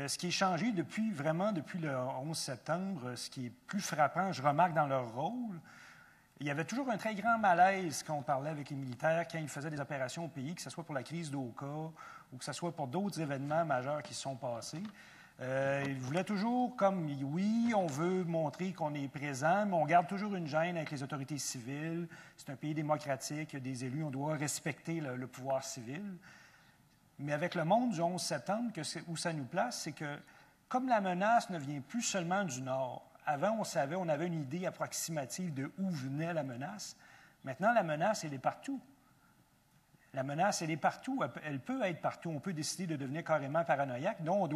Ce qui est changé depuis le 11 septembre, ce qui est plus frappant, je remarque dans leur rôle, il y avait toujours un très grand malaise quand on parlait avec les militaires, quand ils faisaient des opérations au pays, que ce soit pour la crise d'Oka ou que ce soit pour d'autres événements majeurs qui se sont passés. Ils voulaient toujours, comme, oui, on veut montrer qu'on est présent, mais on garde toujours une gêne avec les autorités civiles. C'est un pays démocratique, il y a des élus, on doit respecter le pouvoir civil. Mais avec le monde du 11 septembre, où ça nous place, c'est que comme la menace ne vient plus seulement du Nord, avant, on avait une idée approximative de où venait la menace. Maintenant, la menace, elle est partout. La menace, elle est partout. Elle peut être partout. On peut décider de devenir carrément paranoïaque. Donc,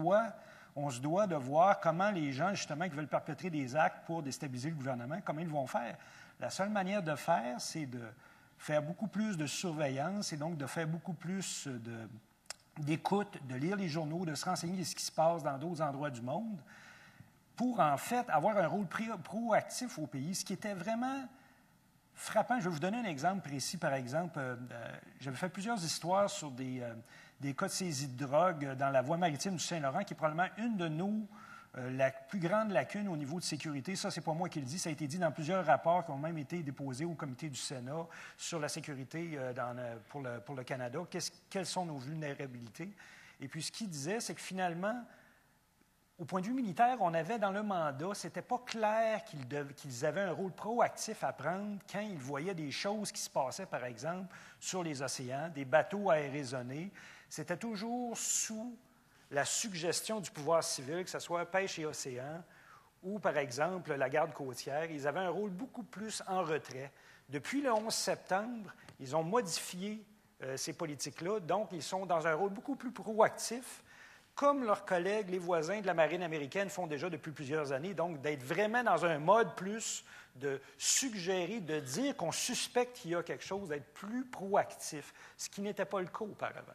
on se doit de voir comment les gens, justement, qui veulent perpétrer des actes pour déstabiliser le gouvernement, comment ils vont faire. La seule manière de faire, c'est de faire beaucoup plus de surveillance et donc de faire beaucoup plus d'écoute, de lire les journaux, de se renseigner de ce qui se passe dans d'autres endroits du monde pour, en fait, avoir un rôle proactif au pays. Ce qui était vraiment frappant, je vais vous donner un exemple précis. Par exemple, j'avais fait plusieurs histoires sur des cas de saisie de drogue dans la voie maritime du Saint-Laurent, qui est probablement une de la plus grande lacune au niveau de sécurité. Ça, c'est pas moi qui le dis, ça a été dit dans plusieurs rapports qui ont même été déposés au comité du Sénat sur la sécurité pour le Canada. Quelles sont nos vulnérabilités? Et puis, ce qu'il disait, c'est que finalement, au point de vue militaire, on avait dans le mandat, c'était pas clair qu'ils avaient un rôle proactif à prendre quand ils voyaient des choses qui se passaient, par exemple, sur les océans, des bateaux aérisonnés. C'était toujours sous la suggestion du pouvoir civil, que ce soit pêche et océan, ou, par exemple, la garde côtière. Ils avaient un rôle beaucoup plus en retrait. Depuis le 11 septembre, ils ont modifié ces politiques-là, donc ils sont dans un rôle beaucoup plus proactif, comme leurs collègues, les voisins de la marine américaine font déjà depuis plusieurs années, donc d'être vraiment dans un mode plus de suggérer, de dire qu'on suspecte qu'il y a quelque chose, d'être plus proactif, ce qui n'était pas le cas auparavant.